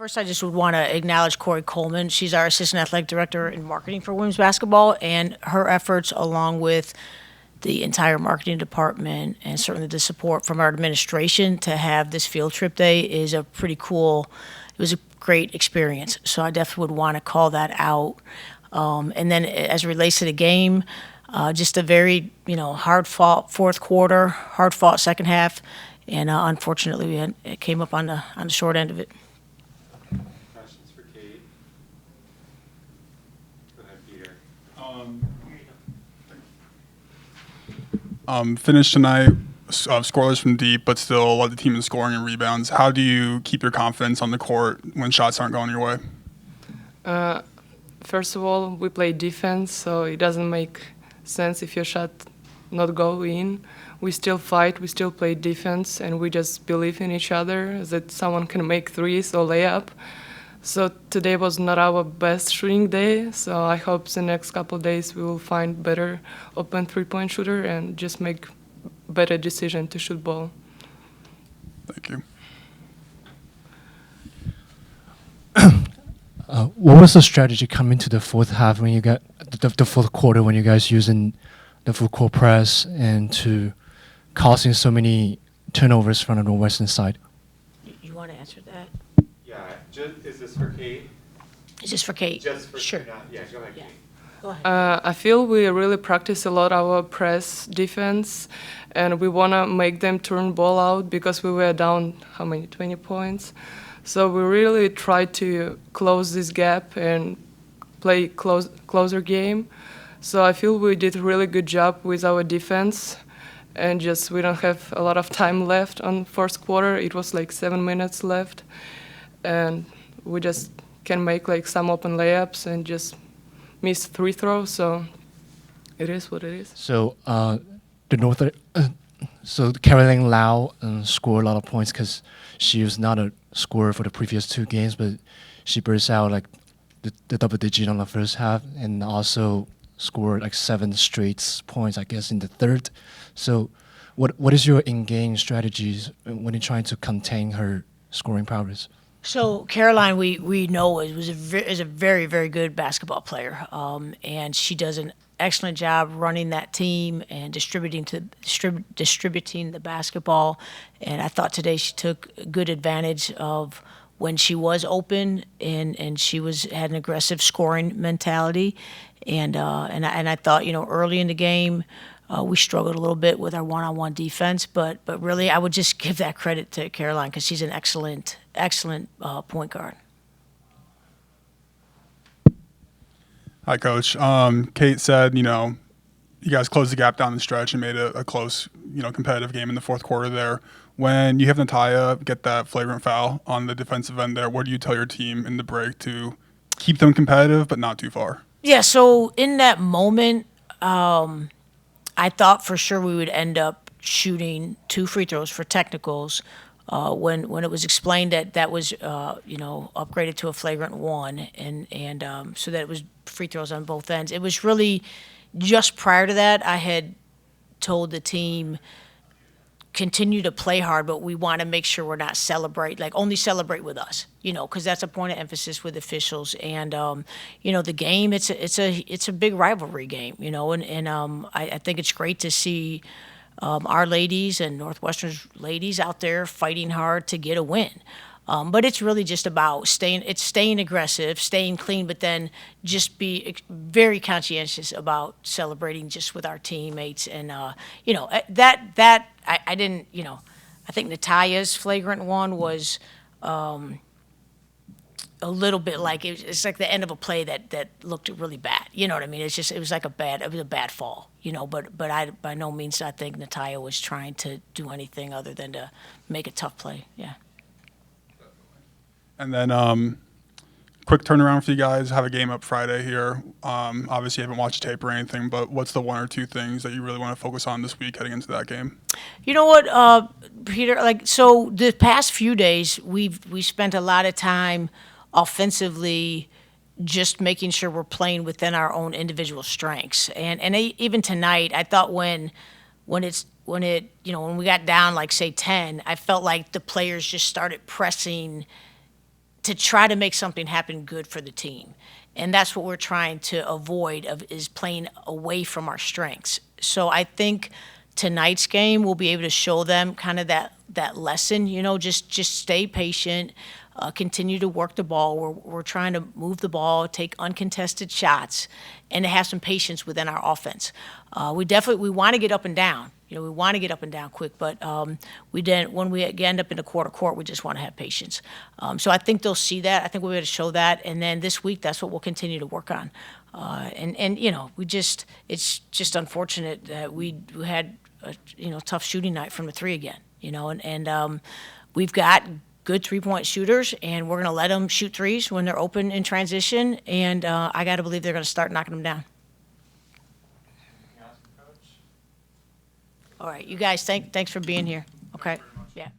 First, I just would want to acknowledge Corey Coleman. She's our assistant athletic director in marketing for women's basketball, and her efforts, along with the entire marketing department and certainly the support from our administration to have this field trip day is a pretty cool. It was a great experience. So I definitely would want to call that out. And then as it relates to the game, just a very hard-fought fourth quarter, hard-fought second half, and unfortunately it came up on the short end of it. Questions for Kate? Go ahead, Peter. Finished tonight scoreless from deep, but still led the team in scoring and rebounds. How do you keep your confidence on the court when shots aren't going your way? First of all, we play defense, so it doesn't make sense if your shot not go in. We still fight, we still play defense, and we just believe in each other that someone can make threes or layup. So today was not our best shooting day, so I hope the next couple of days we will find better open three-point shooter and just make better decision to shoot ball. Thank you. What was the strategy coming to the fourth half when you got the fourth quarter when you guys using the full court press and to causing so many turnovers from the Northwestern side? You want to answer that? Yeah, is this for Kate? Is this for Kate? Just for Sure. Yeah, go ahead, Yeah. Kate. Go ahead. I feel we really practice a lot our press defense, and we want to make them turn ball out because we were down, 20 points. So we really try to close this gap and play closer game. So I feel we did a really good job with our defense, and just we don't have a lot of time left on first quarter. It was like 7 minutes left, and we just can make like some open layups and just miss free throws. So it is what it is. So so Caroline Lau scored a lot of points because she was not a scorer for the previous two games, but she burst out like the double digit on the first half and also scored like 7 straight points, I guess, in the third. So what is your in-game strategies when you're trying to contain her scoring prowess? So Caroline, we know is a very, very good basketball player, and she does an excellent job running that team and distributing the basketball. And I thought today she took good advantage of when she was open and she had an aggressive scoring mentality. And I thought early in the game we struggled a little bit with our one-on-one defense, but really I would just give that credit to Caroline because she's an excellent point guard. Hi, Coach. Kate said, you guys closed the gap down the stretch and made a close, competitive game in the fourth quarter there. When you have Natalia get that flagrant foul on the defensive end there, what do you tell your team in the break to keep them competitive but not too far? Yeah, so in that moment, I thought for sure we would end up shooting 2 free throws for technicals. When it was explained that was upgraded to a flagrant 1, and so that it was free throws on both ends. It was really just prior to that I had told the team continue to play hard, but we want to make sure we're not only celebrate with us, because that's a point of emphasis with officials. And the game, it's a big rivalry game, and I think it's great to see our ladies and Northwestern's ladies out there fighting hard to get a win. But it's really just about staying aggressive, staying clean, but then just be very conscientious about celebrating just with our teammates. And, I didn't, I think Natalia's flagrant 1 was a little bit like, it's like the end of a play that looked really bad. You know what I mean? It was like a bad fall, but I, by no means I think Natalia was trying to do anything other than to make a tough play. Yeah. And then quick turnaround for you guys. Have a game up Friday here. Obviously, you haven't watched tape or anything, but what's the 1 or 2 things that you really want to focus on this week heading into that game? You know what, Peter? So the past few days, we spent a lot of time offensively, just making sure we're playing within our own individual strengths. And even tonight, I thought when we got down like say 10, I felt like the players just started pressing to try to make something happen good for the team. And that's what we're trying to avoid is playing away from our strengths. So I think tonight's game will be able to show them kind of that lesson, just stay patient, continue to work the ball. We're trying to move the ball, take uncontested shots, and to have some patience within our offense. We want to get up and down. We want to get up and down quick, but we didn't. When we end up in the quarter court, we just want to have patience. So I think they'll see that. I think we'll be able to show that, and then this week, that's what we'll continue to work on. It's just unfortunate that we had a tough shooting night from the three again. And we've got good three-point shooters, and we're going to let them shoot threes when they're open in transition. And I got to believe they're going to start knocking them down. All right, you guys, thanks for being here. Okay, yeah.